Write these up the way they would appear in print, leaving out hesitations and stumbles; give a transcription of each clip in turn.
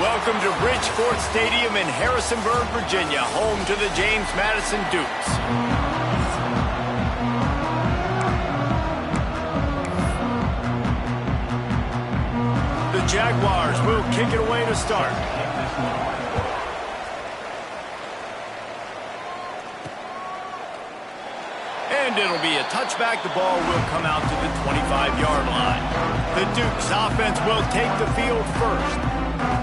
Welcome to Bridgeport Stadium in Harrisonburg, Virginia, home to the James Madison Dukes. The Jaguars will kick it away to start. And it'll be a touchback. The ball will come out to the 25-yard line. The Dukes offense will take the field first.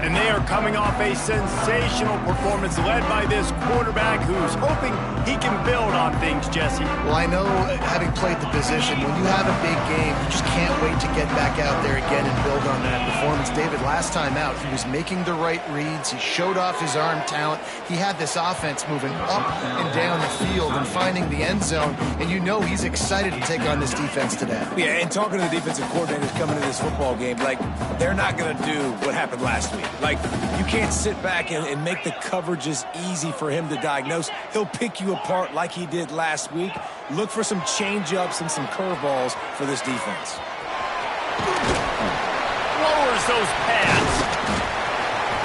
And they are coming off a sensational performance led by this quarterback who's hoping he can build on things, Jesse. Well, I know, having played the position, when you have a big game, you just can't wait to get back out there again and build on that performance. David, last time out, he was making the right reads. He showed off his arm talent. He had this offense moving up and down the field and finding the end zone. And you know he's excited to take on this defense today. Yeah, and talking to the defensive coordinators coming into this football game, like, they're not going to do what happened last week. Like, you can't sit back and make the coverages easy for him to diagnose. He'll pick you apart like he did last week. Look for some change-ups and some curveballs for this defense. Lowers those pads.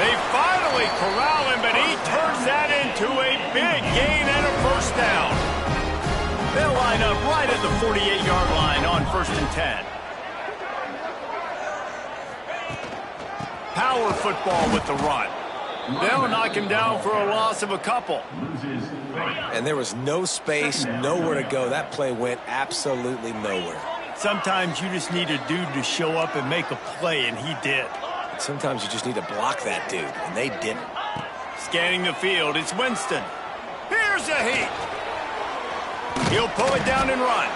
They finally corral him, but he turns that into a big gain and a first down. They'll line up right at the 48-yard line on 1st and 10. Power football with the run. They'll knock him down for a loss of a couple. And there was no space, nowhere to go. That play went absolutely nowhere. Sometimes you just need a dude to show up and make a play, and he did. Sometimes you just need to block that dude, and they didn't. Scanning the field, it's Winston. Here's a heat. He'll pull it down and run.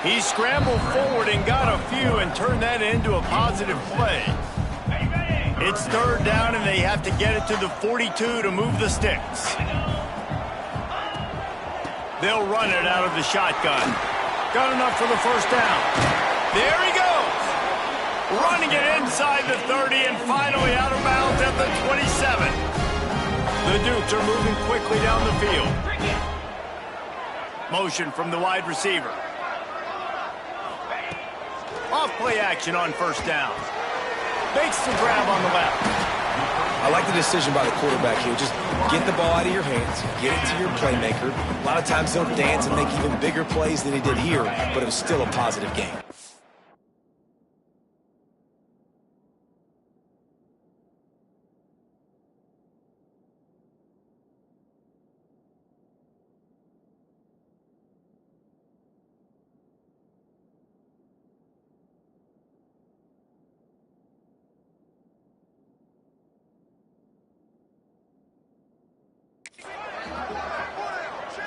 He scrambled forward and got a few and turned that into a positive play. It's 3rd down, and they have to get it to the 42 to move the sticks. They'll run it out of the shotgun. Got enough for the first down. There he goes. Running it inside the 30 and finally out of bounds at the 27. The Dukes are moving quickly down the field. Motion from the wide receiver. Off play action on 1st down. Makes the grab on the left. I like the decision by the quarterback here. Just get the ball out of your hands, get it to your playmaker. A lot of times he'll dance and make even bigger plays than he did here, but it was still a positive game.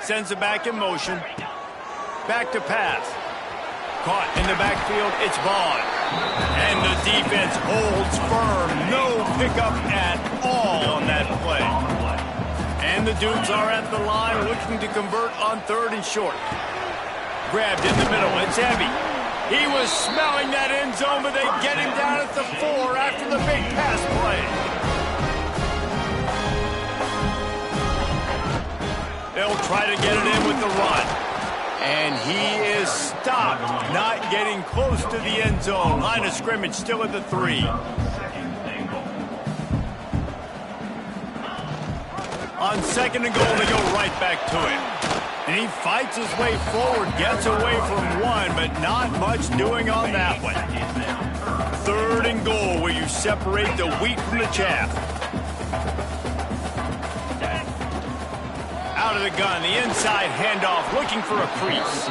Sends it back in motion. Back to pass. Caught in the backfield, it's Vaughn. And the defense holds firm. No pickup at all on that play. And the Dukes are at the line looking to convert on 3rd and short. Grabbed in the middle, it's heavy. He was smelling that end zone, but they get him down at the 4 after the big pass play. They'll try to get it in with the run. And he is stopped, not getting close to the end zone. Line of scrimmage still at the 3. On 2nd and goal, they go right back to him. And he fights his way forward, gets away from one, but not much doing on that one. 3rd and goal, where you separate the wheat from the chaff. Out of the gun, the inside handoff, looking for a crease.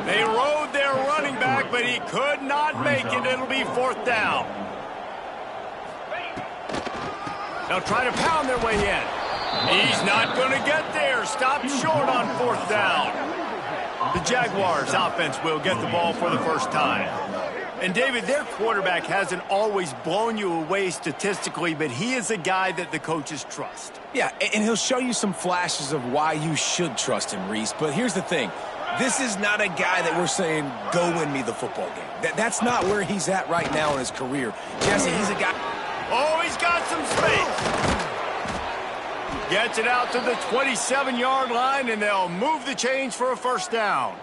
They rode their running back, but he could not make it. It'll be 4th down. They'll try to pound their way in. He's not going to get there. Stopped short on 4th down. The Jaguars offense will get the ball for the first time. And, David, their quarterback hasn't always blown you away statistically, but he is a guy that the coaches trust. Yeah, and he'll show you some flashes of why you should trust him, Reese. But here's the thing. This is not a guy that we're saying, go win me the football game. That's not where he's at right now in his career. Jesse, he's a guy... Oh, he's got some space. Gets it out to the 27-yard line, and they'll move the chains for a first down.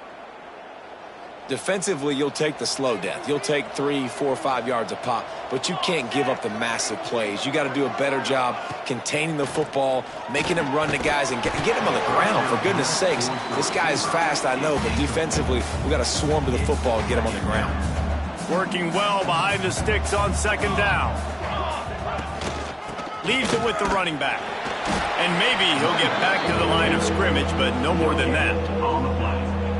Defensively, you'll take the slow death. You'll take 3, 4, 5 yards a pop, but you can't give up the massive plays. You got to do a better job containing the football, making them run to guys, and get them on the ground, for goodness sakes. This guy is fast, I know, but defensively, we got to swarm to the football and get him on the ground. Working well behind the sticks on second down. Leaves it with the running back. And maybe he'll get back to the line of scrimmage, but no more than that.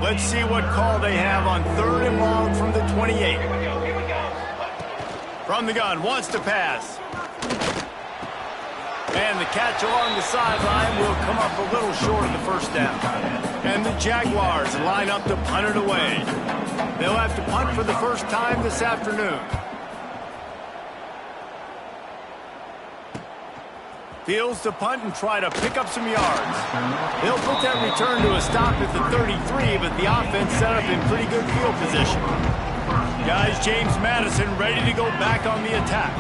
Let's see what call they have on 3rd and long from the 28. From the gun, wants to pass. And the catch along the sideline will come up a little short of the first down. And the Jaguars line up to punt it away. They'll have to punt for the first time this afternoon. Fields to punt and try to pick up some yards. They'll put that return to a stop at the 33, but the offense set up in pretty good field position. Guys, James Madison ready to go back on the attack.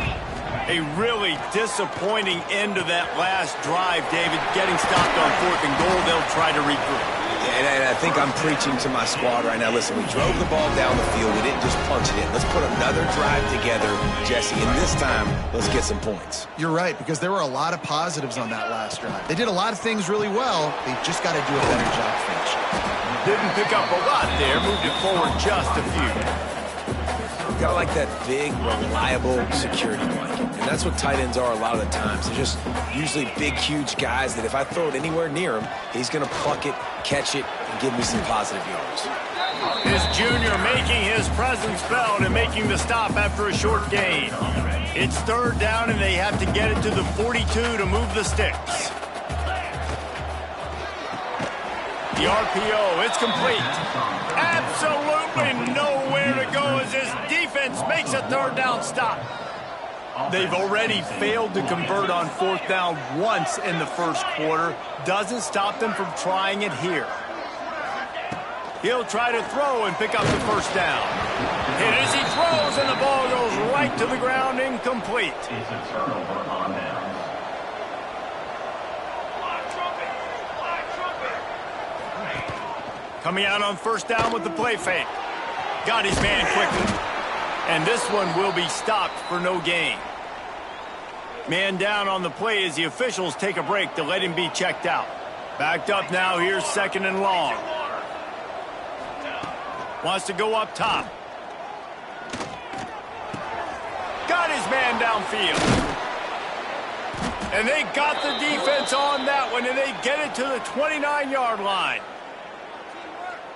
A really disappointing end to that last drive, David. Getting stopped on 4th and goal, they'll try to regroup. And I think I'm preaching to my squad right now. Listen, we drove the ball down the field. We didn't just punch it in. Let's put another drive together, Jesse, and this time, let's get some points. You're right, because there were a lot of positives on that last drive. They did a lot of things really well. They just got to do a better job finishing. Didn't pick up a lot there. Moved it forward just a few. Got like that big, reliable security blanket. And that's what tight ends are a lot of the times. They're just usually big, huge guys that if I throw it anywhere near him, he's going to pluck it, catch it, and give me some positive yards. This junior making his presence felt and making the stop after a short gain. It's 3rd down, and they have to get it to the 42 to move the sticks. The RPO, it's complete. Absolutely nowhere to go as this defense makes a 3rd down stop. They've already failed to convert on 4th down once in the first quarter. Doesn't stop them from trying it here. He'll try to throw and pick up the first down. And as he throws, and the ball goes right to the ground, incomplete. Coming out on 1st down with the play fake. Got his man quickly. And this one will be stopped for no gain. Man down on the play as the officials take a break to let him be checked out. Backed up now, here's 2nd and long. Wants to go up top. Got his man downfield. And they got the defense on that one, and they get it to the 29-yard line.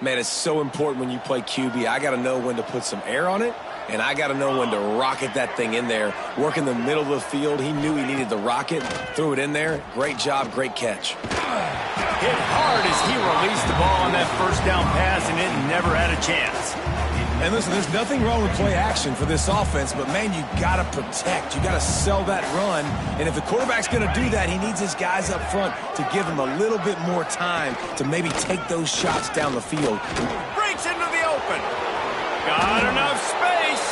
Man, it's so important when you play QB. I got to know when to put some air on it, and I got to know when to rocket that thing in there. Work in the middle of the field. He knew he needed the rocket, threw it in there. Great job, great catch. Hit hard as he released the ball on that 1st down pass, and it never had a chance. And listen, there's nothing wrong with play action for this offense, but, man, you got to protect. You got to sell that run. And if the quarterback's going to do that, he needs his guys up front to give him a little bit more time to maybe take those shots down the field. Breaks into the open. Got enough space.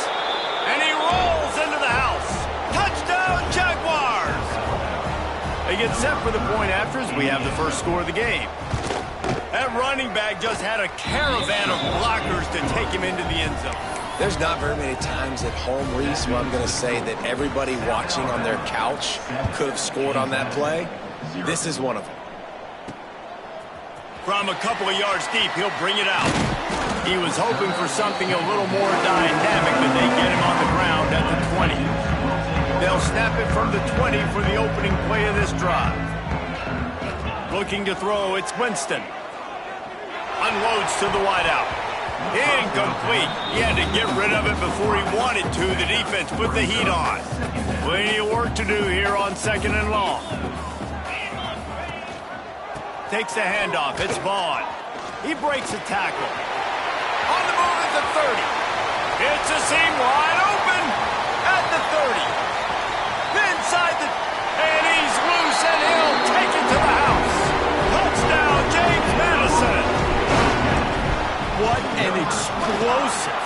And he rolls into the house. Touchdown, Jaguars. They get set for the point after as we have the first score of the game. That running back just had a caravan of blockers to take him into the end zone. There's not very many times at home, Reese, where I'm going to say that everybody watching on their couch could have scored on that play. This is one of them. From a couple of yards deep, he'll bring it out. He was hoping for something a little more dynamic, but they get him on the ground at the 20. They'll snap it from the 20 for the opening play of this drive. Looking to throw, it's Winston. Unloads to the wideout. Incomplete. He had to get rid of it before he wanted to. The defense put the heat on. Plenty of work to do here on 2nd and long. Takes the handoff. It's Vaughn. He breaks a tackle. On the move at the 30. It's a seam wide open at the 30. Inside the... And he's loose, and he'll take it to the house. Touchdown, James Madison. What an explosive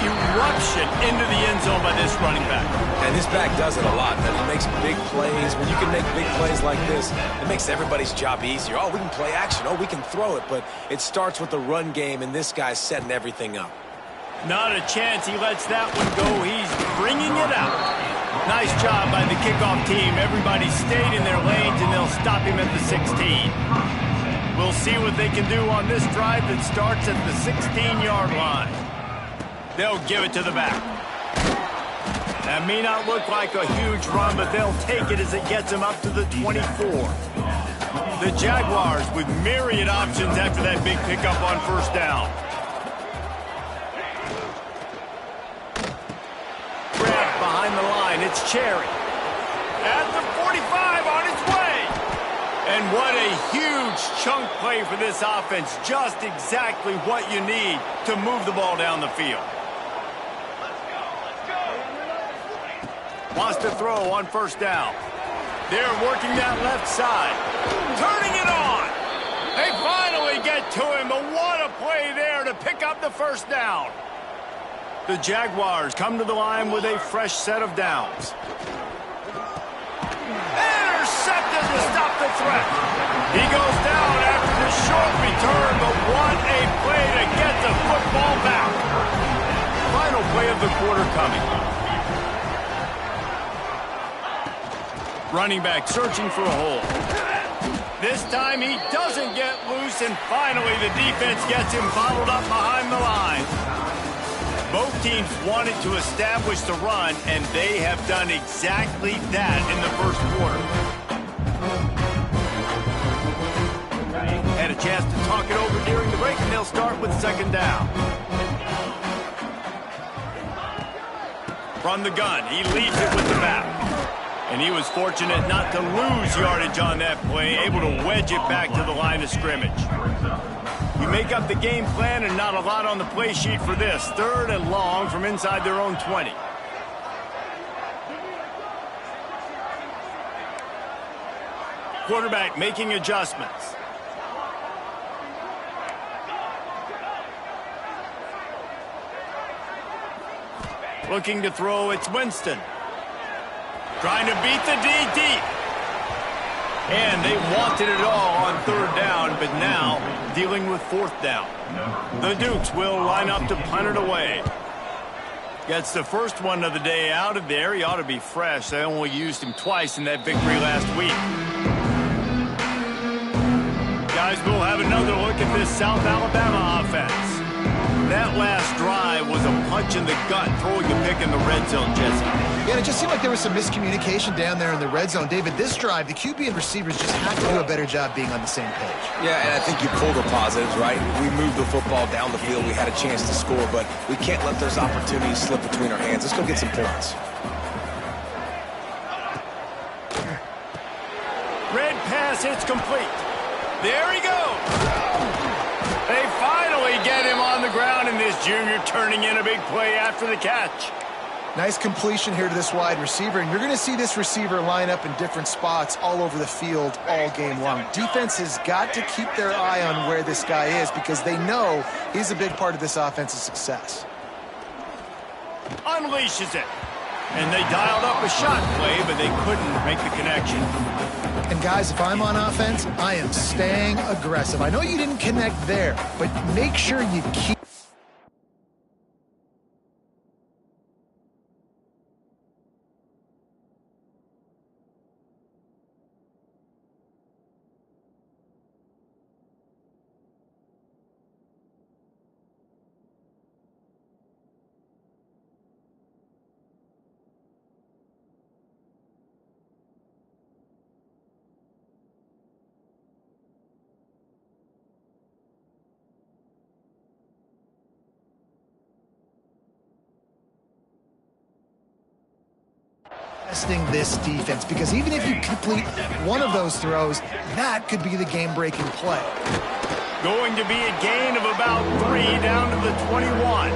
eruption into the end zone by this running back. And and this back does it a lot, man. He makes big plays. When you can make big plays like this, it makes everybody's job easier. Oh, we can play action. Oh, we can throw it. But it starts with the run game, and this guy's setting everything up. Not a chance he lets that one go. He's bringing it out. Nice job by the kickoff team. Everybody stayed in their lanes, and they'll stop him at the 16. We'll see what they can do on this drive that starts at the 16-yard line. They'll give it to the back. That may not look like a huge run, but they'll take it as it gets them up to the 24. The Jaguars with myriad options after that big pickup on first down. Grab behind the line. It's Cherry. At the 45 on its way. And what a huge chunk play for this offense. Just exactly what you need to move the ball down the field. Wants to throw on first down. They're working that left side. Turning it on. They finally get to him, but what a play there to pick up the first down. The Jaguars come to the line with a fresh set of downs. Intercepted to stop the threat. He goes down after the short return, but what a play to get the football back. Final play of the quarter coming. Running back searching for a hole. This time he doesn't get loose, and finally the defense gets him bottled up behind the line. Both teams wanted to establish the run, and they have done exactly that in the first quarter. Had a chance to talk it over during the break, and they'll start with second down. From the gun, he leads it with the back. And he was fortunate not to lose yardage on that play, able to wedge it back to the line of scrimmage. You make up the game plan and not a lot on the play sheet for this. Third and long from inside their own 20. Quarterback making adjustments. Looking to throw, it's Winston. Trying to beat the D deep. And they wanted it all on third down, but now dealing with fourth down. The Dukes will line up to punt it away. Gets the first one of the day out of there. He ought to be fresh. They only used him twice in that victory last week. Guys, we'll have another look at this South Alabama offense. That last drive was a punch in the gut, throwing the pick in the red zone, Jesse. Yeah, it just seemed like there was some miscommunication down there in the red zone. David, this drive, the QB and receivers just have to do a better job being on the same page. Yeah, and I think you pulled the positives, right? We moved the football down the field. We had a chance to score, but we can't let those opportunities slip between our hands. Let's go get some points. Red pass, it's complete. There he goes. They finally get him on the ground, and this junior turning in a big play after the catch. Nice completion here to this wide receiver, and you're going to see this receiver line up in different spots all over the field all game long. Defense has got to keep their eye on where this guy is because they know he's a big part of this offense's success. Unleashes it. And they dialed up a shot play, but they couldn't make the connection. And guys, if I'm on offense, I am staying aggressive. I know you didn't connect there, but make sure you keep... testing this defense, because even if you complete one of those throws, that could be the game-breaking play. Going to be a gain of about 3 down to the 21.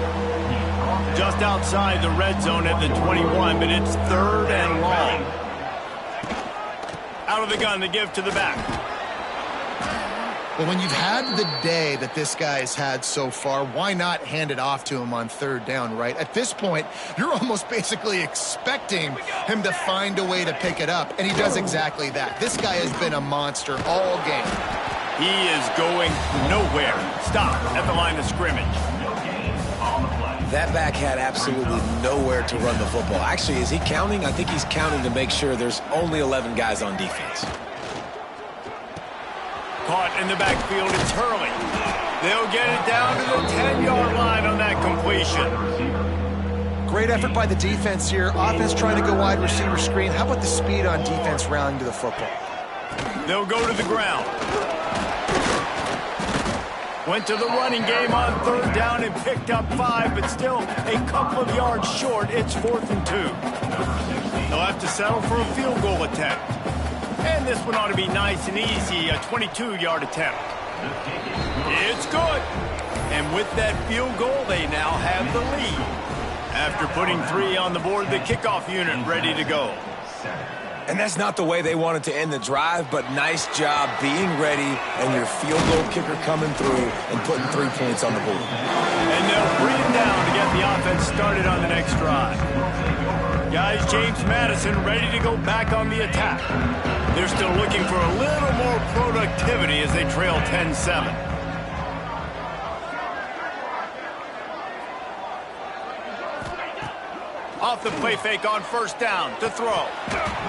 Just outside the red zone at the 21, but it's third and long. Out of the gun to give to the back. Well, when you've had the day that this guy's had so far, why not hand it off to him on third down, right? At this point, you're almost basically expecting him to find a way to pick it up, and he does exactly that. This guy has been a monster all game. He is going nowhere. Stop at the line of scrimmage. That back had absolutely nowhere to run the football. Actually, is he counting? I think he's counting to make sure there's only 11 guys on defense. Caught in the backfield, it's Hurley. They'll get it down to the 10-yard line on that completion. Great effort by the defense here. Offense trying to go wide receiver screen. How about the speed on defense rounding to the football? They'll go to the ground. Went to the running game on third down and picked up 5, but still a couple of yards short. It's 4th and 2. They'll have to settle for a field goal attempt. And this one ought to be nice and easy, a 22-yard attempt. It's good. And with that field goal, they now have the lead. After putting 3 on the board, the kickoff unit ready to go. And that's not the way they wanted to end the drive, but nice job being ready and your field goal kicker coming through and putting 3 points on the board. And they'll bring it down to get the offense started on the next drive. Guys, James Madison ready to go back on the attack. They're still looking for a little more productivity as they trail 10-7. Off the play fake on first down to throw.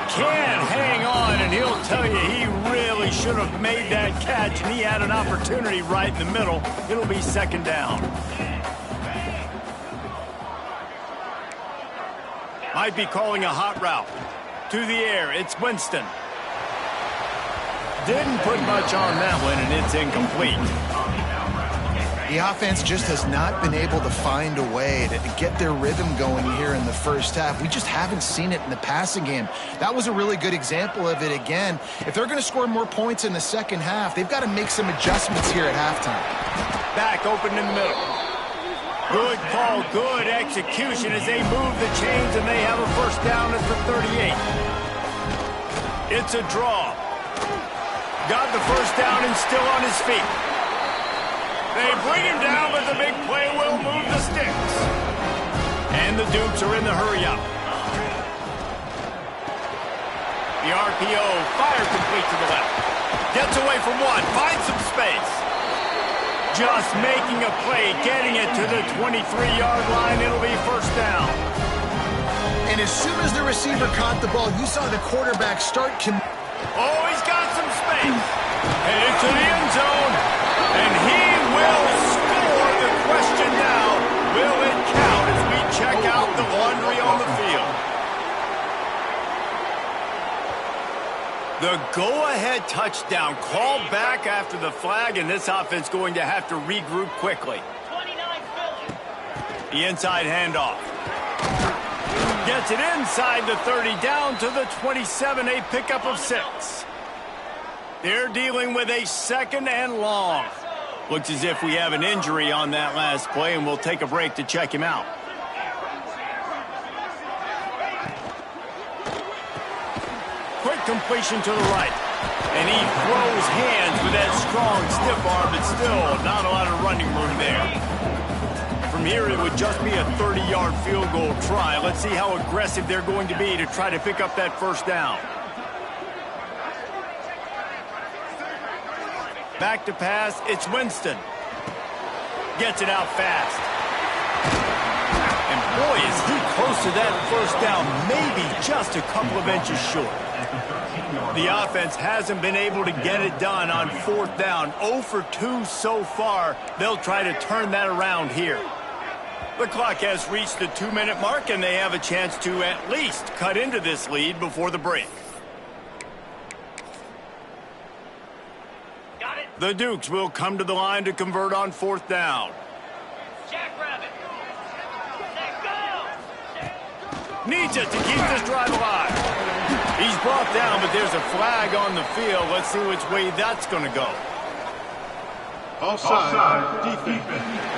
Can't hang on, and he'll tell you he really should have made that catch, and he had an opportunity right in the middle. It'll be 2nd down. Might be calling a hot route. To the air, it's Winston. Didn't put much on that one, and it's incomplete. The offense just has not been able to find a way to get their rhythm going here in the first half. We just haven't seen it in the passing game. That was a really good example of it again. If they're going to score more points in the second half, they've got to make some adjustments here at halftime. Back open in the middle. Good call, good execution as they move the chains, and they have a first down at the 38. It's a draw. Got the first down and still on his feet. They bring him down, but the big play will move the sticks. And the Dukes are in the hurry-up. The RPO, fire complete to the left. Gets away from one, finds some space. Just making a play, getting it to the 23-yard line. It'll be first down. And as soon as the receiver caught the ball, you saw the quarterback start. Oh, he's got some space. Headed to the end zone. And he will score. The question now, will it count as we check out the laundry on the field? The go-ahead touchdown called back after the flag, and this offense going to have to regroup quickly. The inside handoff. Gets it inside the 30, down to the 27, a pickup of 6. They're dealing with a 2nd and long. Looks as if we have an injury on that last play, and we'll take a break to check him out. Quick completion to the right. And he throws hands with that strong, stiff arm, but still not a lot of running room there. From here, it would just be a 30-yard field goal try. Let's see how aggressive they're going to be to try to pick up that first down. Back to pass, it's Winston. Gets it out fast. And boy, is he close to that first down, maybe just a couple of inches short. The offense hasn't been able to get it done on 4th down. 0 for 2 so far. They'll try to turn that around here. The clock has reached the 2-minute mark, and they have a chance to at least cut into this lead before the break. The Dukes will come to the line to convert on 4th down. Needs it to keep this drive alive. He's brought down, but there's a flag on the field. Let's see which way that's going to go. Offside, defense.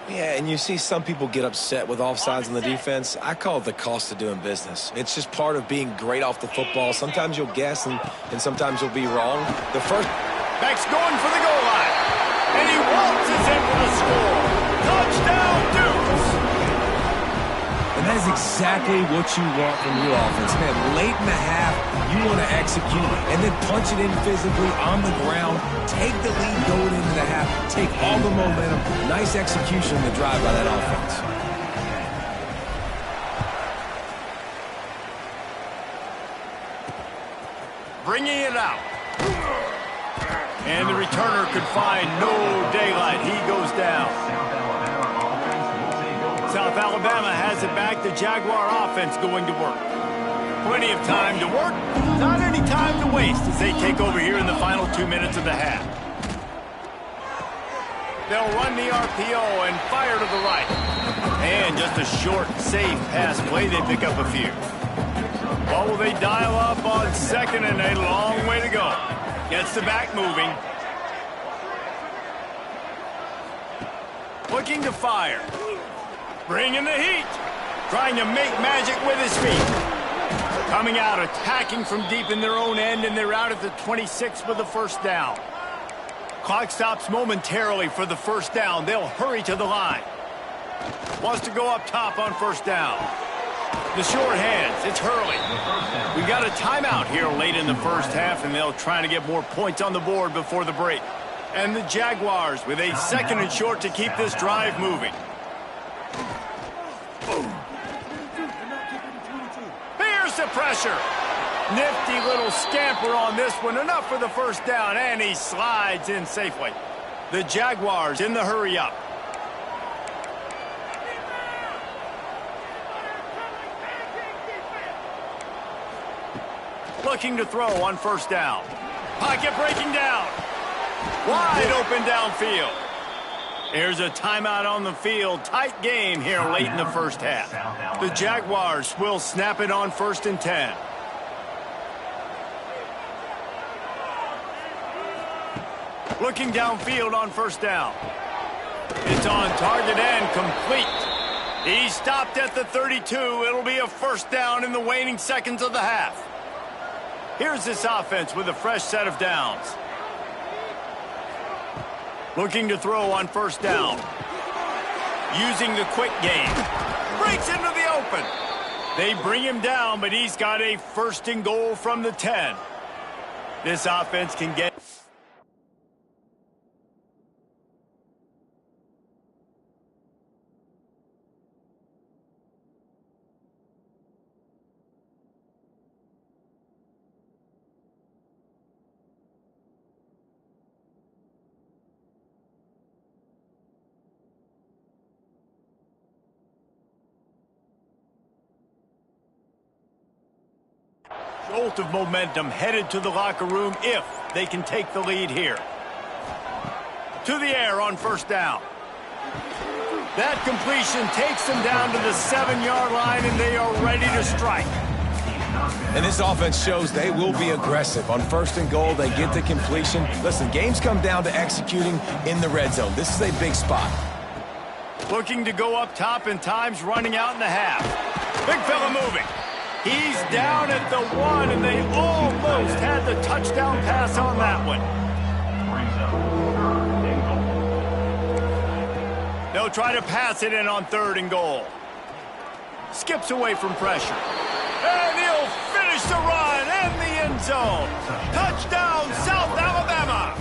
Yeah, and you see some people get upset with offsides on the defense. I call it the cost of doing business. It's just part of being great off the football. Sometimes you'll guess, and sometimes you'll be wrong. The first... Back's going for the goal line. And he waltzes in for the score. Touchdown, Dukes! And that is exactly what you want from your offense. Man, late in the half, you want to execute and then punch it in physically on the ground. Take the lead going into the half. Take all the momentum. Nice execution in the drive by that offense. Bringing it out. And the returner could find no daylight. He goes down. South Alabama has it back. The Jaguar offense going to work. Plenty of time to work. Not any time to waste as they take over here in the final 2 minutes of the half. They'll run the RPO and fire to the right. And just a short, safe pass play. They pick up a few. What will they dial up on second and a long way to go? Gets the back moving. Looking to fire. Bringing the heat. Trying to make magic with his feet. Coming out, attacking from deep in their own end, and they're out at the 26 for the first down. Clock stops momentarily for the first down. They'll hurry to the line. Wants to go up top on first down. The short hands, it's Hurley. We got a timeout here late in the first half, and they'll try to get more points on the board before the break. And the Jaguars with a second and short to keep this drive moving. Here's the pressure. Nifty little scamper on this one. Enough for the first down, and he slides in safely. The Jaguars in the hurry up. Looking to throw on first down. Pocket breaking down. Wide open downfield. Here's a timeout on the field. Tight game here late in the first half. The Jaguars will snap it on 1st and 10. Looking downfield on first down. It's on target and complete. He stopped at the 32. It'll be a first down in the waning seconds of the half. Here's this offense with a fresh set of downs. Looking to throw on first down. Using the quick game. Breaks into the open. They bring him down, but he's got a 1st and goal from the 10. This offense can get... Jolt of momentum headed to the locker room if they can take the lead here. To the air on first down. That completion takes them down to the 7-yard line, and they are ready to strike. And this offense shows they will be aggressive. On 1st and goal, they get the completion. Listen, games come down to executing in the red zone. This is a big spot. Looking to go up top, and time's running out in the half. Big fella moving. He's down at the 1, and they almost had the touchdown pass on that one. They'll try to pass it in on 3rd and goal. Skips away from pressure. And he'll finish the run in the end zone. Touchdown, South Alabama.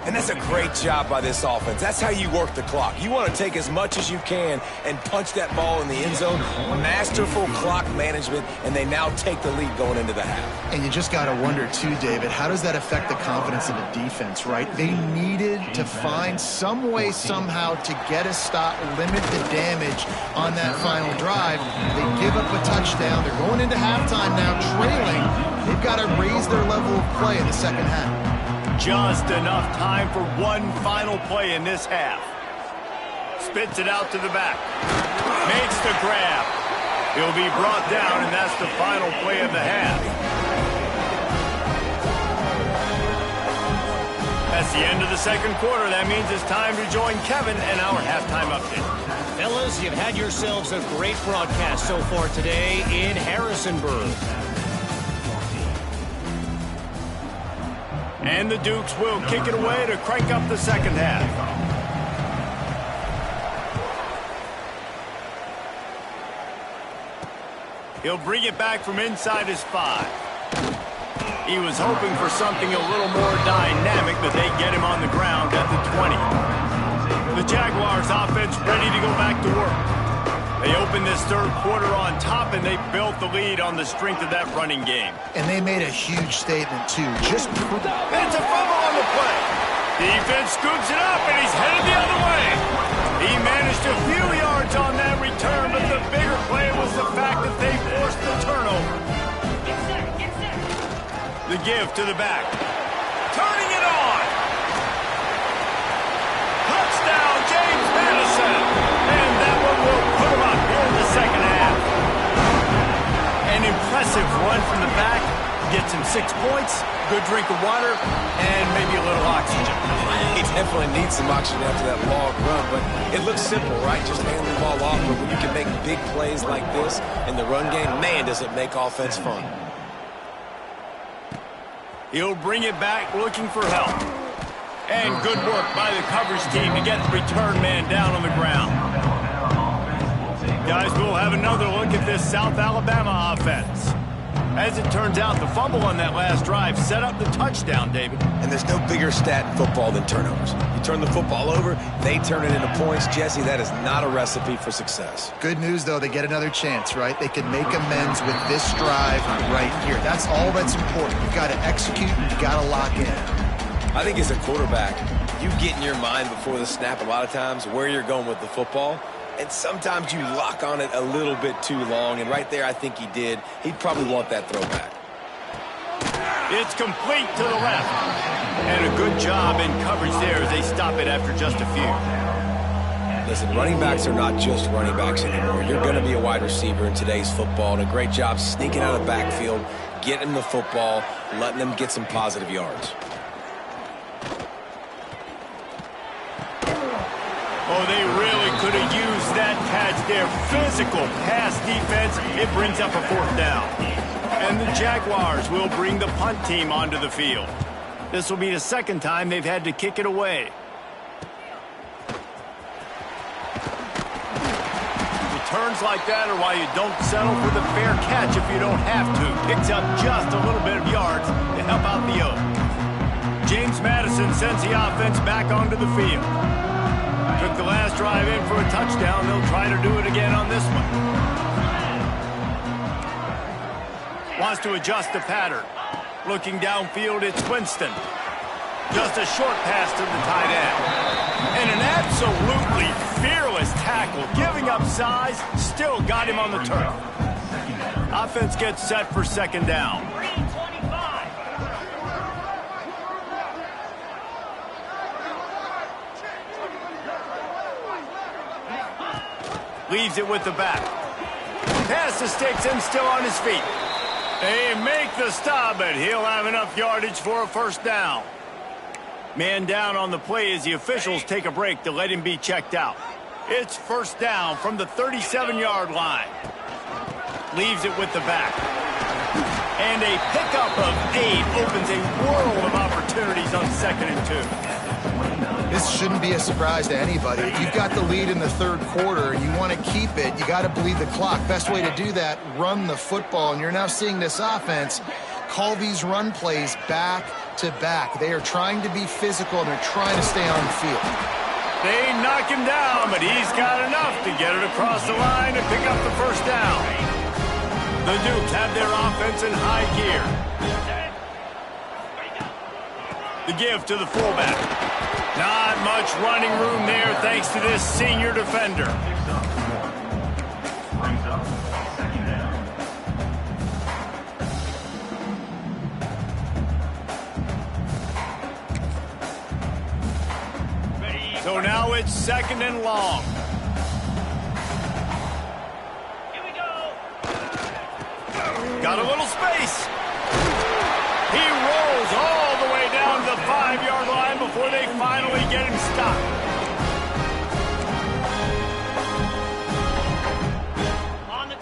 And that's a great job by this offense. That's how you work the clock. You want to take as much as you can and punch that ball in the end zone. Masterful clock management, and they now take the lead going into the half. And you just got to wonder, too, David, how does that affect the confidence of the defense, right? They needed to find some way, somehow, to get a stop, limit the damage on that final drive. They give up a touchdown. They're going into halftime now, trailing. They've got to raise their level of play in the second half. Just enough time for one final play in this half. Spits it out to the back. Makes the grab. He'll be brought down, and that's the final play of the half. That's the end of the second quarter. That means it's time to join Kevin and our halftime update. Fellas, you've had yourselves a great broadcast so far today in Harrisonburg. And the Dukes will kick it away to crank up the second half. He'll bring it back from inside his 5. He was hoping for something a little more dynamic, but they get him on the ground at the 20. The Jaguars offense ready to go back to work. They opened this third quarter on top, and they built the lead on the strength of that running game. And they made a huge statement, too. It's a fumble on the play. Defense scoops it up, and he's headed the other way. He managed a few yards on that return, but the bigger play was the fact that they forced the turnover. The give to the back. Turning it on. Touchdown, James Madison. And that one will put him up here in the second half. An impressive run from the back. Gets him 6 points, good drink of water, and maybe a little oxygen. He definitely needs some oxygen after that long run, but it looks simple, right? Just hand the ball off, but when you can make big plays like this in the run game, man, does it make offense fun. He'll bring it back looking for help. And good work by the coverage team to get the return man down on the ground. Guys, we'll have another look at this South Alabama offense. As it turns out, the fumble on that last drive set up the touchdown, David. And there's no bigger stat in football than turnovers. You turn the football over, they turn it into points. Jesse, that is not a recipe for success. Good news, though, they get another chance, right? They can make amends with this drive right here. That's all that's important. You've got to execute and you've got to lock in. I think as a quarterback, you get in your mind before the snap a lot of times where you're going with the football. And sometimes you lock on it a little bit too long, and right there I think he did. He'd probably want that throwback. It's complete to the left. And a good job in coverage there as they stop it after just a few. Listen, running backs are not just running backs anymore. You're going to be a wide receiver in today's football, and a great job sneaking out of the backfield, getting the football, letting them get some positive yards. Oh, they really could have used that catch there. Physical pass defense. It brings up a fourth down. And the Jaguars will bring the punt team onto the field. This will be the second time they've had to kick it away. Returns like that are why you don't settle for the fair catch if you don't have to. Picks up just a little bit of yards to help out the Oaks. James Madison sends the offense back onto the field. Took the last drive in for a touchdown. They'll try to do it again on this one. Wants to adjust the pattern. Looking downfield, it's Winston. Just a short pass to the tight end. And an absolutely fearless tackle. Giving up size, still got him on the turf. Offense gets set for second down. Leaves it with the back. Pass to sticks and still on his feet. They make the stop, but he'll have enough yardage for a first down. Man down on the play as the officials take a break to let him be checked out. It's first down from the 37-yard line. Leaves it with the back. And a pickup of 8 opens a world of opportunities on 2nd and 2. This shouldn't be a surprise to anybody. If you've got the lead in the third quarter and you want to keep it, you got to bleed the clock. Best way to do that, run the football. And you're now seeing this offense call these run plays back to back. They are trying to be physical, and they're trying to stay on the field. They knock him down, but he's got enough to get it across the line and pick up the first down. The Dukes have their offense in high gear. The give to the fullback. Not much running room there thanks to this senior defender. So now it's 2nd and long. Here we go. Got a little space. He rolls all the way down to the 5-yard line before they finally get him stopped.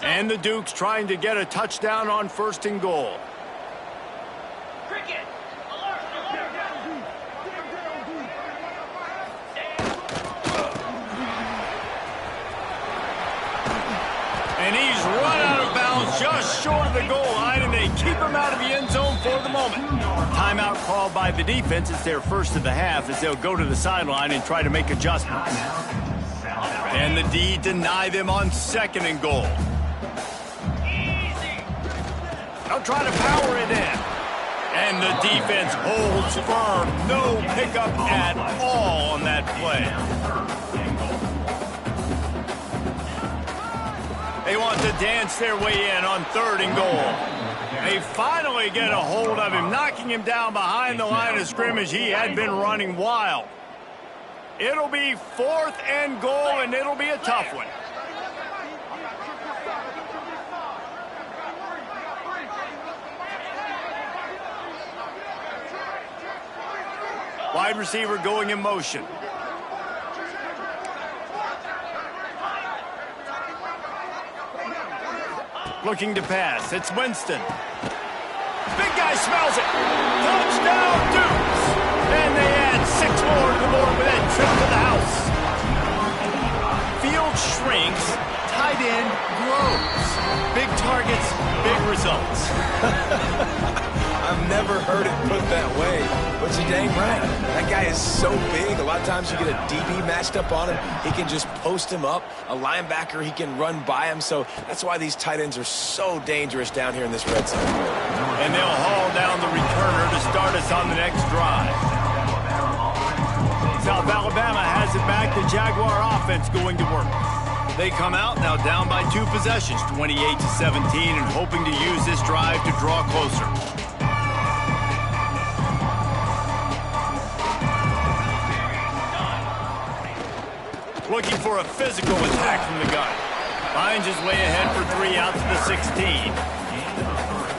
And the Dukes trying to get a touchdown on 1st and goal. And he's run out of bounds just short of the goal line, and they keep him out of the end zone for the moment. Timeout called by the defense. It's their first of the half as they'll go to the sideline and try to make adjustments. And the D deny them on 2nd and goal. They'll try to power it in. And the defense holds firm. No pickup at all on that play. They want to dance their way in on 3rd and goal. They finally get a hold of him, knocking him down behind the line of scrimmage. He had been running wild. It'll be 4th and goal, and it'll be a tough one. Wide receiver going in motion. Looking to pass. It's Winston. Big guy smells it. Touchdown, Dukes. And they add 6 more to the board with that trip to the house. Field shrinks. Tight end grows. Big targets, big results. I've never heard it put that way, but you're dang right. That guy is so big. A lot of times you get a DB matched up on him. He can just post him up. A linebacker, he can run by him. So that's why these tight ends are so dangerous down here in this red zone. And they'll haul down the returner to start us on the next drive. South Alabama has it back. The Jaguar offense going to work. They come out now down by 2 possessions, 28-17, and hoping to use this drive to draw closer. Looking for a physical attack from the gun. Finds his way ahead for 3 out to the 16.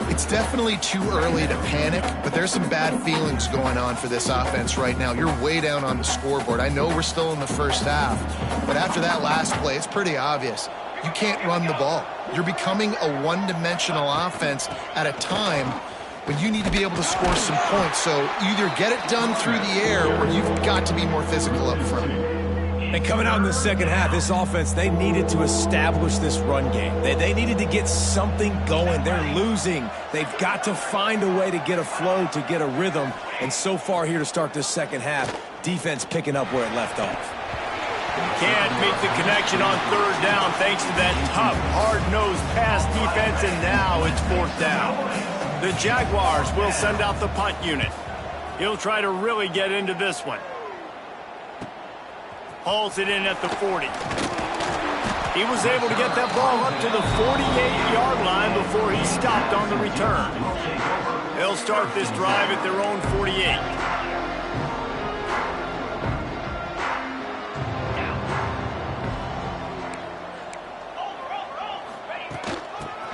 It's definitely too early to panic, but there's some bad feelings going on for this offense right now. You're way down on the scoreboard. I know we're still in the first half, but after that last play, it's pretty obvious. You can't run the ball. You're becoming a one-dimensional offense at a time when you need to be able to score some points. So either get it done through the air or you've got to be more physical up front. And coming out in the second half, this offense, they needed to establish this run game. They needed to get something going. They're losing. They've got to find a way to get a flow, to get a rhythm. And so far here to start this second half, defense picking up where it left off. Can't make the connection on 3rd down thanks to that tough, hard-nosed pass defense, and now it's 4th down. The Jaguars will send out the punt unit. He'll try to really get into this one. Hauls it in at the 40. He was able to get that ball up to the 48-yard line before he stopped on the return. They'll start this drive at their own 48.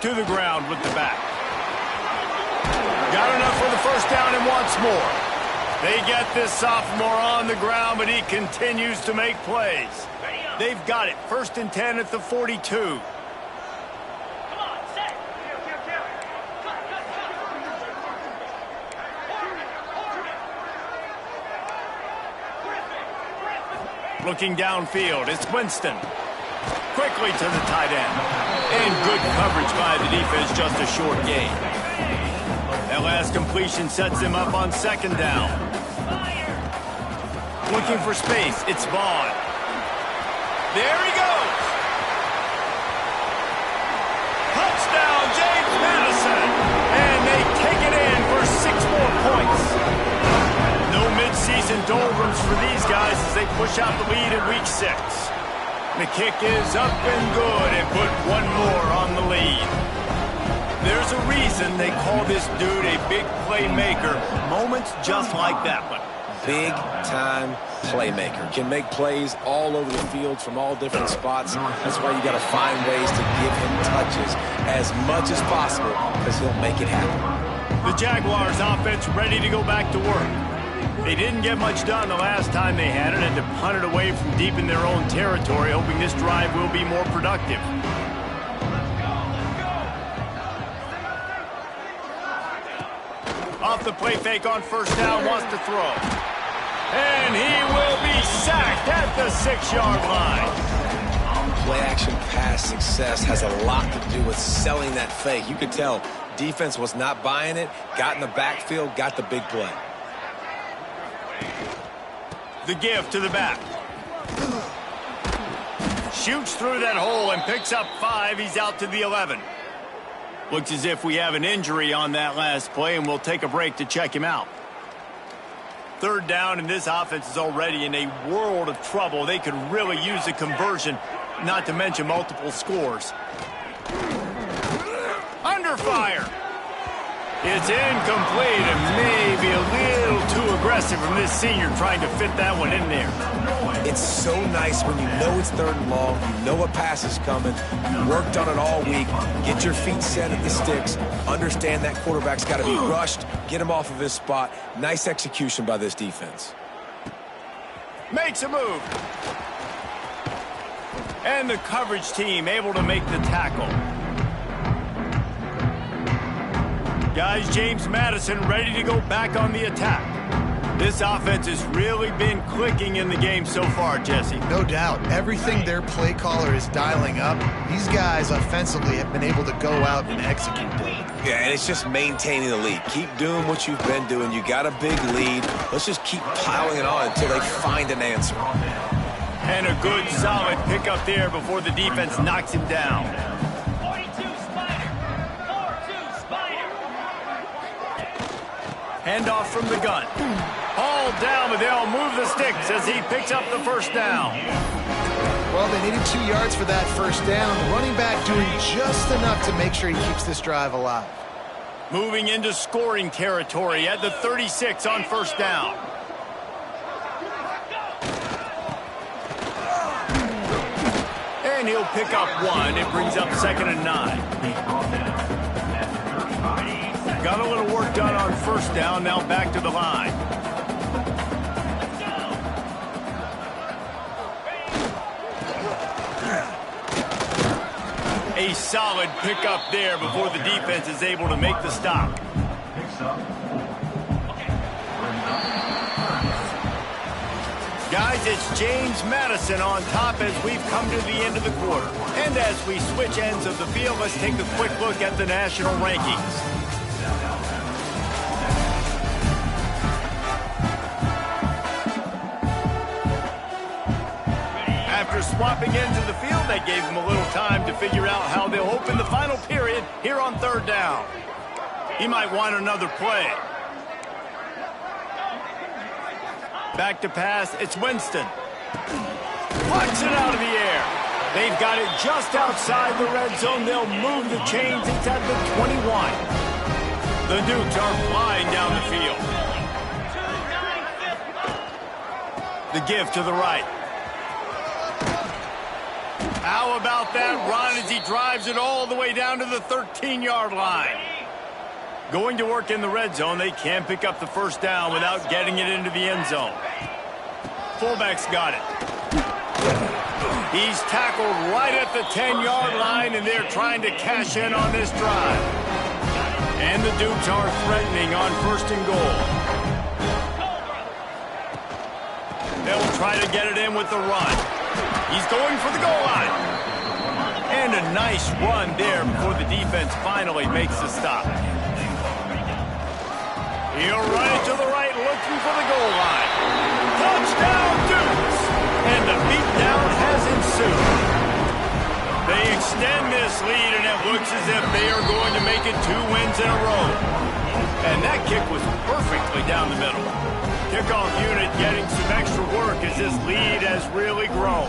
To the ground with the back. Got enough for the 1st down and wants more. They get this sophomore on the ground, but he continues to make plays. They've got it. 1st and 10 at the 42. Come on, set. Looking downfield, it's Winston. Quickly to the tight end. And good coverage by the defense, just a short gain. That last completion sets him up on 2nd down. Looking for space, it's Vaughn. There he goes. Touchdown, James Madison. And they take it in for 6 more points. No midseason doldrums for these guys as they push out the lead in week 6. The kick is up and good and put 1 more on the lead. There's a reason they call this dude a big playmaker. Moments just like that one. Big-time playmaker. Can make plays all over the field from all different spots. That's why you got to find ways to give him touches as much as possible because he'll make it happen. The Jaguars offense ready to go back to work. They didn't get much done the last time they had it and to punt it away from deep in their own territory, hoping this drive will be more productive. Off the play fake on first down, wants to throw. And he will be sacked at the 6-yard line. Play-action pass success has a lot to do with selling that fake. You could tell defense was not buying it, got in the backfield, got the big play. The give to the back. Shoots through that hole and picks up 5. He's out to the 11. Looks as if we have an injury on that last play, and we'll take a break to check him out. Third down, and this offense is already in a world of trouble. They could really use a conversion, not to mention multiple scores. Under fire. It's incomplete and maybe a little too aggressive from this senior trying to fit that one in there. It's so nice when you know it's third and long, you know a pass is coming, you worked on it all week, get your feet set at the sticks, understand that quarterback's got to be rushed, get him off of his spot. Nice execution by this defense. Makes a move. And the coverage team able to make the tackle. Guys, James Madison ready to go back on the attack. This offense has really been clicking in the game so far, Jesse. No doubt. Everything their play caller is dialing up, these guys offensively have been able to go out and execute, David. Yeah, and it's just maintaining the lead. Keep doing what you've been doing. You got a big lead. Let's just keep piling it on until they find an answer. And a good, solid pickup there before the defense knocks him down. 42 Spider. 4-2 Spider. Handoff from the gun. All down, but they'll move the sticks as he picks up the first down. Well, they needed 2 yards for that first down. The running back doing just enough to make sure he keeps this drive alive. Moving into scoring territory at the 36 on first down. And he'll pick up 1. It brings up 2nd and 9. Got a little work done on first down, now back to the line. A solid pickup there before the defense is able to make the stop. Guys, it's James Madison on top as we've come to the end of the quarter. And as we switch ends of the field, let's take a quick look at the national rankings. After swapping ends of the field, that gave them a little time to figure out how they'll open the final period here on third down. He might want another play. Back to pass, it's Winston. Plucks it out of the air. They've got it just outside the red zone. They'll move the chains. It's at the 21. The Dukes are flying down the field. The give to the right. How about that run as he drives it all the way down to the 13-yard line? Going to work in the red zone, they can pick up the first down without getting it into the end zone. Fullback's got it. He's tackled right at the 10-yard line, and they're trying to cash in on this drive. And the Dukes are threatening on first and goal. They'll try to get it in with the run. He's going for the goal line. And a nice run there before the defense finally makes the stop. He'll run it to the right, looking for the goal line. Touchdown, Dukes! And the beatdown has ensued. They extend this lead, and it looks as if they are going to make it 2 wins in a row. And that kick was perfectly down the middle. Kickoff unit getting some extra work as this lead has really grown.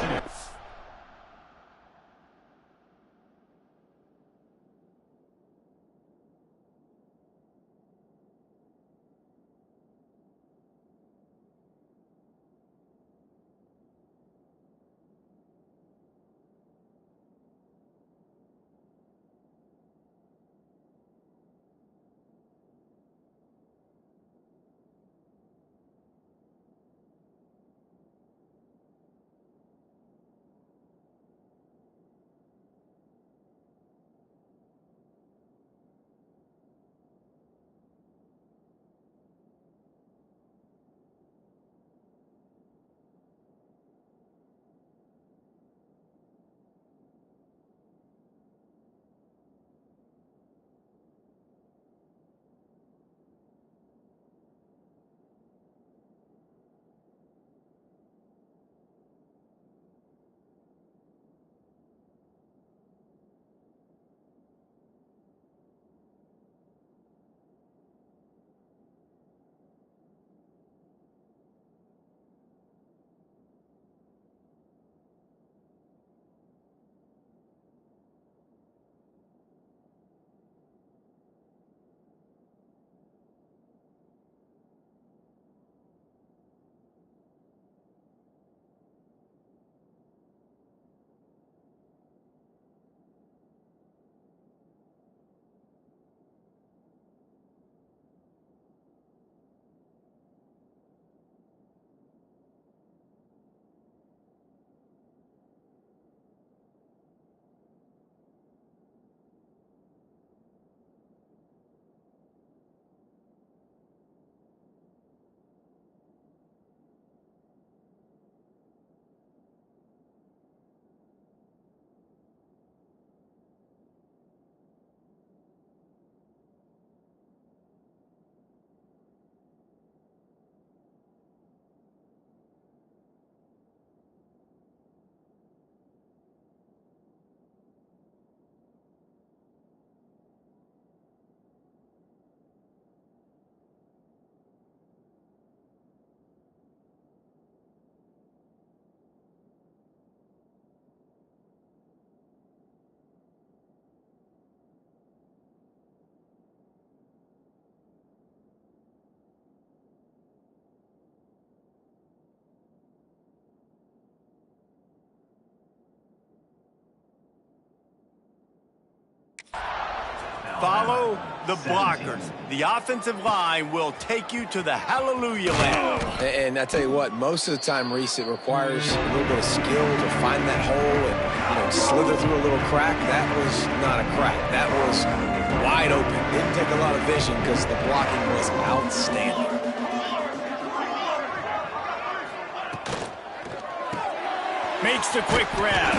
Follow the blockers. The offensive line will take you to the hallelujah land. And I tell you what, most of the time, Reese, it requires a little bit of skill to find that hole and slither through a little crack. That was not a crack. That was wide open. Didn't take a lot of vision because the blocking was outstanding. Makes the quick grab.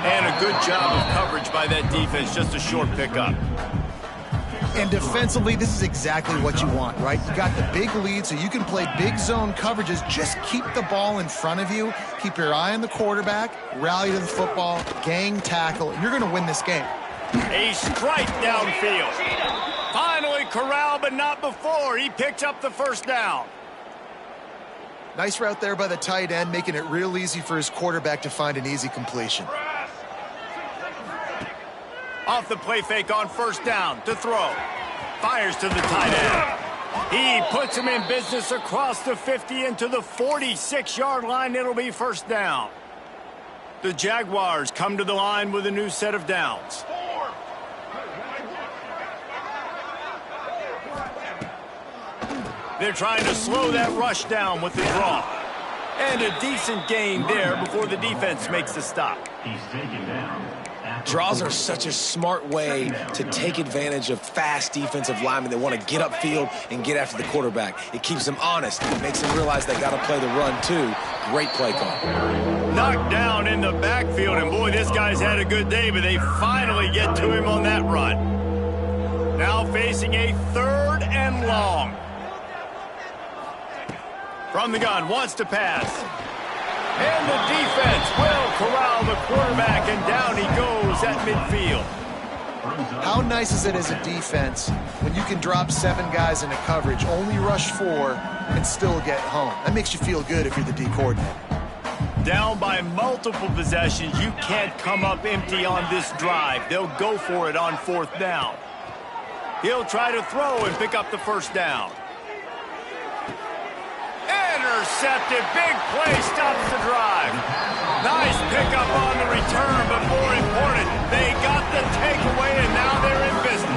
And a good job of coverage by that defense. Just a short pickup. And defensively, this is exactly what you want, right? You got the big lead, so you can play big zone coverages. Just keep the ball in front of you. Keep your eye on the quarterback. Rally to the football. Gang tackle. You're going to win this game. A strike downfield. Finally corralled, but not before. He picks up the first down. Nice route there by the tight end, making it real easy for his quarterback to find an easy completion. Off the play fake on first down to throw. Fires to the tight end. He puts him in business across the 50 into the 46-yard line. It'll be first down. The Jaguars come to the line with a new set of downs. They're trying to slow that rush down with the draw. And a decent gain there before the defense makes the stop. He's taken down. Draws are such a smart way to take advantage of fast defensive linemen that want to get upfield and get after the quarterback. It keeps them honest. It makes them realize they got to play the run, too. Great play call. Knocked down in the backfield, and boy, this guy's had a good day, but they finally get to him on that run. Now facing a 3rd and long. From the gun, wants to pass. And the defense will corral the quarterback, and down he goes at midfield. How nice is it as a defense when you can drop 7 guys into coverage, only rush 4, and still get home? That makes you feel good if you're the D coordinator. Down by multiple possessions, you can't come up empty on this drive. They'll go for it on 4th down. He'll try to throw and pick up the first down. Intercepted. Big play stops the drive. Nice pickup on the return, but more important, they got the takeaway, and now they're in business.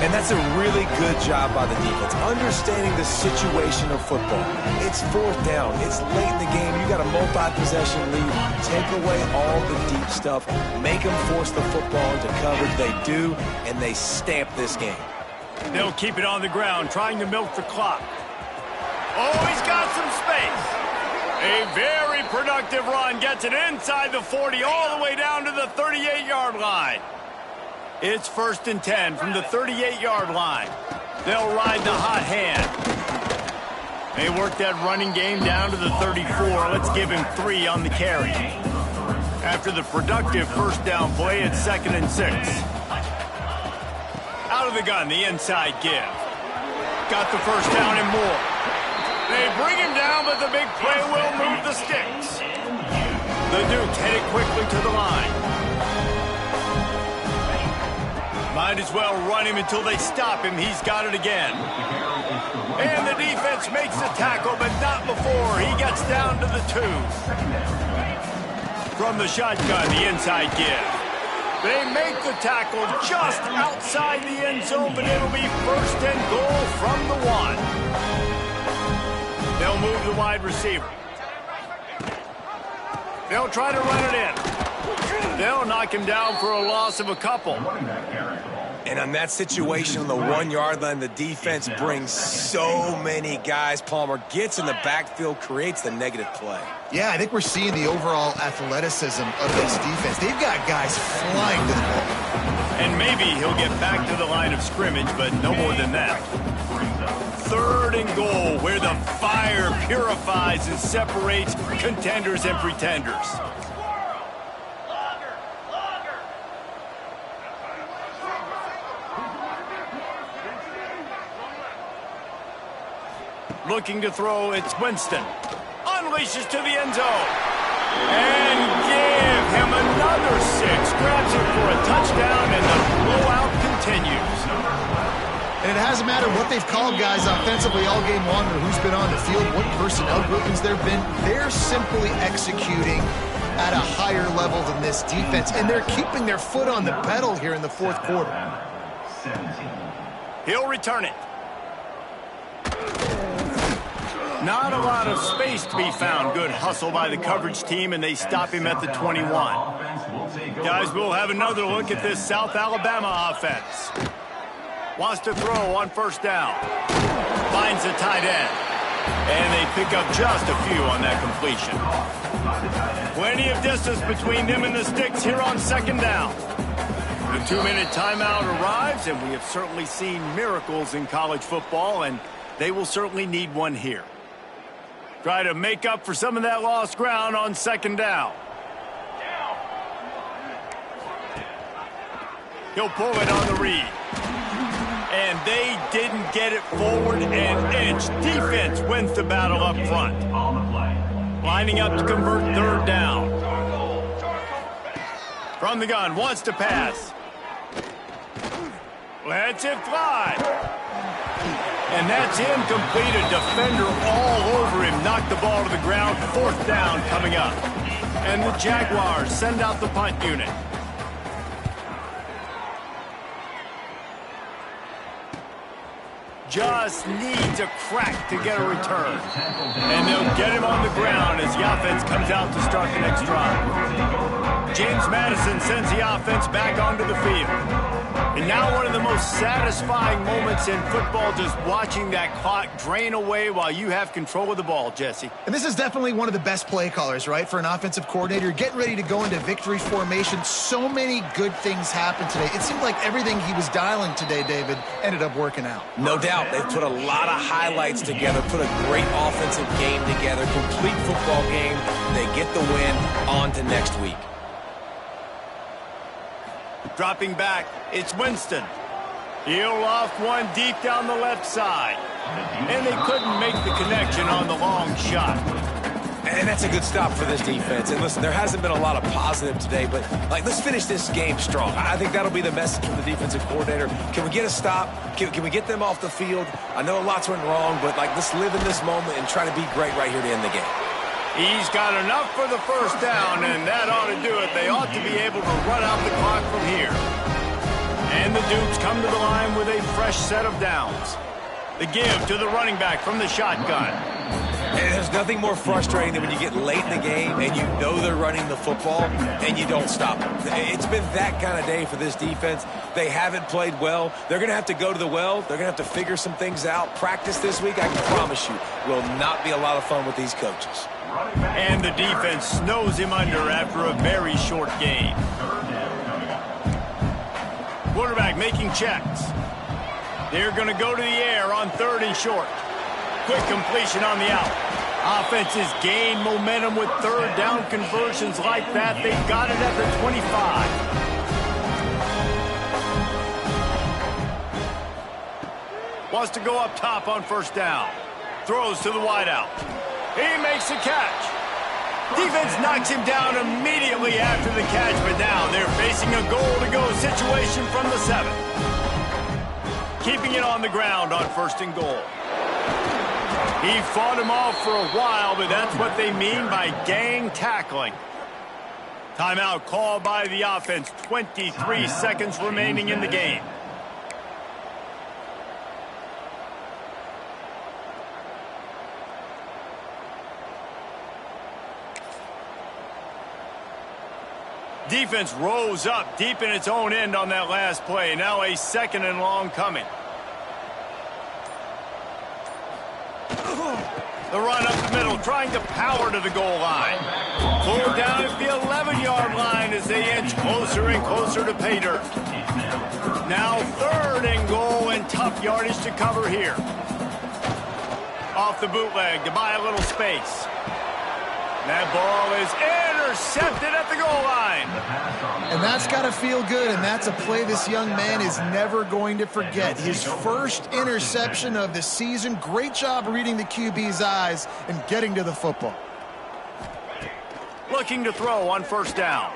And that's a really good job by the defense, understanding the situation of football. It's 4th down. It's late in the game. You got a multi-possession lead. Take away all the deep stuff. Make them force the football into coverage. They do, and they stamp this game. They'll keep it on the ground, trying to milk the clock. Oh, he's got some space. A very productive run. Gets it inside the 40 all the way down to the 38-yard line. It's 1st and 10 from the 38-yard line. They'll ride the hot hand. They work that running game down to the 34. Let's give him 3 on the carry. After the productive first down play, it's 2nd and 6. Out of the gun, the inside give. Got the first down and more. They bring him down, but the big play will move the sticks. The Dukes headed quickly to the line. Might as well run him until they stop him. He's got it again. And the defense makes the tackle, but not before he gets down to the 2. From the shotgun, the inside give. They make the tackle just outside the end zone, but it'll be 1st and goal from the 1. They'll move the wide receiver. They'll try to run it in. They'll knock him down for a loss of a couple. And on that situation on the 1-yard line, the defense brings so many guys. Palmer gets in the backfield, creates the negative play. Yeah, I think we're seeing the overall athleticism of this defense. They've got guys flying to the ball. And maybe he'll get back to the line of scrimmage, but no more than that. 3rd and goal, where the fire purifies and separates contenders and pretenders. Looking to throw, it's Winston. Unleashes to the end zone. And give him another 6. Grabs it for a touchdown, and the blowout continues. And it hasn't mattered what they've called guys offensively all game long or who's been on the field, what personnel groupings there have been. They're simply executing at a higher level than this defense, and they're keeping their foot on the pedal here in the 4th quarter. He'll return it. Not a lot of space to be found. Good hustle by the coverage team, and they stop him at the 21. Guys, we'll have another look at this South Alabama offense. Wants to throw on first down. Finds the tight end. And they pick up just a few on that completion. Plenty of distance between them and the sticks here on second down. The 2-minute timeout arrives, and we have certainly seen miracles in college football, and they will certainly need one here. Try to make up for some of that lost ground on second down. He'll pull it on the read. And they didn't get it forward an inch. Defense wins the battle up front. Lining up to convert third down. From the gun, wants to pass. Lets it fly. And that's incomplete. A defender all over him. Knocked the ball to the ground. Fourth down coming up. And the Jaguars send out the punt unit. Just needs a crack to get a return. And they'll get him on the ground as the offense comes out to start the next drive. James Madison sends the offense back onto the field. And now one of the most satisfying moments in football, just watching that clock drain away while you have control of the ball, Jesse. And this is definitely one of the best play callers, right, for an offensive coordinator. Getting ready to go into victory formation. So many good things happened today. It seemed like everything he was dialing today, David, ended up working out. No doubt. They've put a lot of highlights together, put a great offensive game together, complete football game. They get the win. On to next week. Dropping back, it's Winston. He'll loft one deep down the left side. And they couldn't make the connection on the long shot. And that's a good stop for this defense. And listen, there hasn't been a lot of positive today, but let's finish this game strong. I think that'll be the message from the defensive coordinator. Can we get a stop? Can we get them off the field? I know lots went wrong, but let's live in this moment and try to be great right here to end the game. He's got enough for the first down, and that ought to do it. They ought to be able to run out the clock from here. And the Dukes come to the line with a fresh set of downs. The give to the running back from the shotgun. And there's nothing more frustrating than when you get late in the game and you know they're running the football and you don't stop them. It's been that kind of day for this defense. They haven't played well. They're going to have to go to the well. They're going to have to figure some things out. Practice this week, I can promise you, will not be a lot of fun with these coaches. And the defense snows him under after a very short game. Quarterback making checks. They're going to go to the air on third and short. Quick completion on the out. Offenses gain momentum with third down conversions like that. They got it at the 25. Wants to go up top on first down. Throws to the wideout. He makes the catch. Defense knocks him down immediately after the catch, but now they're facing a goal-to-go situation from the 7. Keeping it on the ground on first and goal. He fought him off for a while, but that's what they mean by gang tackling. Timeout called by the offense. 23 seconds remaining in the game. Defense rose up deep in its own end on that last play. Now a second and long coming. The run up the middle, trying to power to the goal line. Pulled down at the 11-yard line as they inch closer and closer to pay dirt. Now third and goal and tough yardage to cover here. Off the bootleg to buy a little space. That ball is intercepted at the goal line. And that's got to feel good, and that's a play this young man is never going to forget. His first interception of the season. Great job reading the QB's eyes and getting to the football. Looking to throw on first down.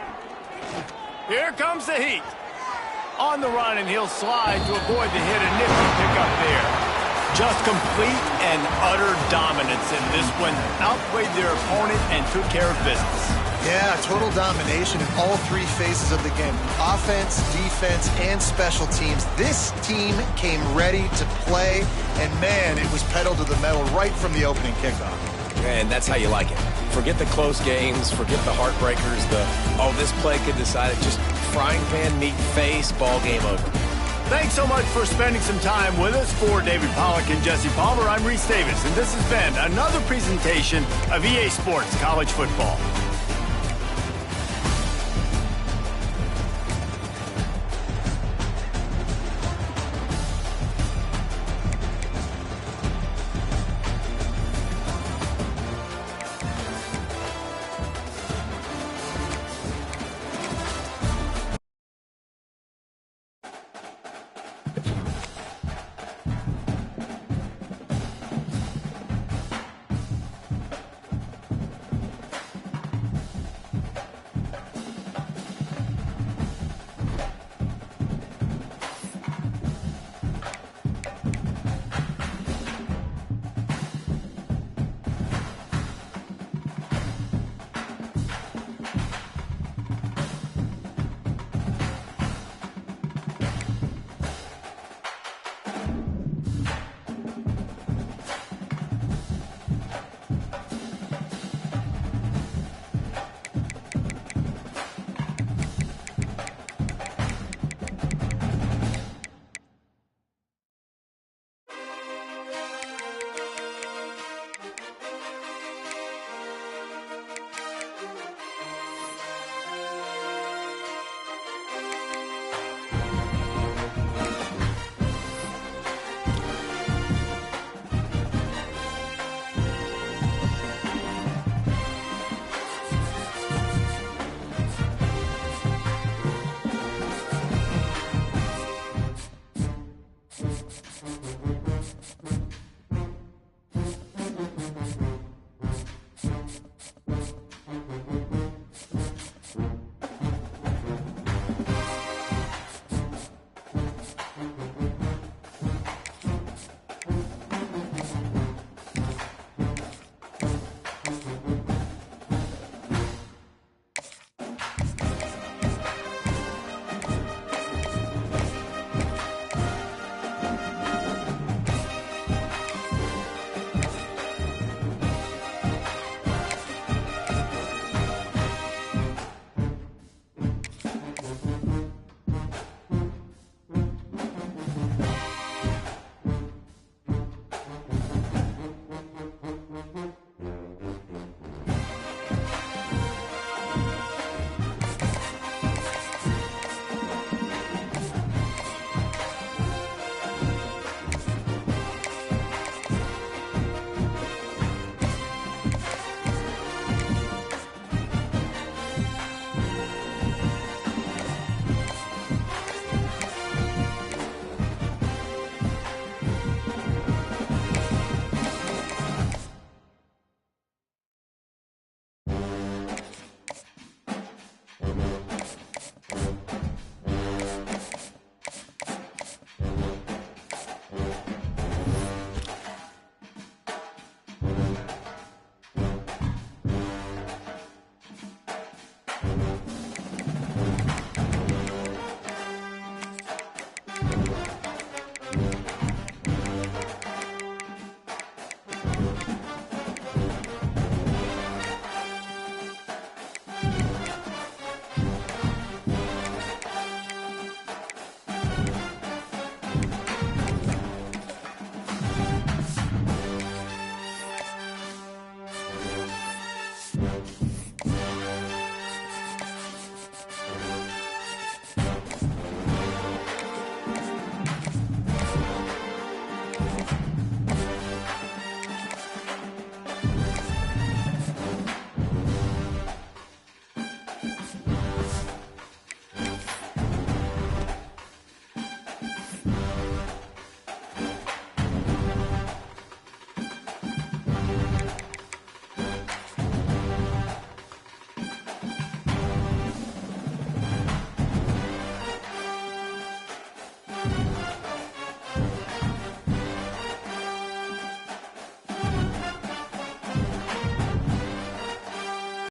Here comes the heat. On the run, and he'll slide to avoid the hit. A nifty pickup there. Just complete and utter dominance in this one. Outplayed their opponent and took care of business. Yeah, total domination in all three phases of the game. Offense, defense, and special teams. This team came ready to play, and man, it was pedal to the metal right from the opening kickoff. And that's how you like it. Forget the close games, forget the heartbreakers, this play could decide it. Just frying pan, meet face, ball game over. Thanks so much for spending some time with us. For David Pollack and Jesse Palmer, I'm Reese Davis, and this has been another presentation of EA Sports College Football.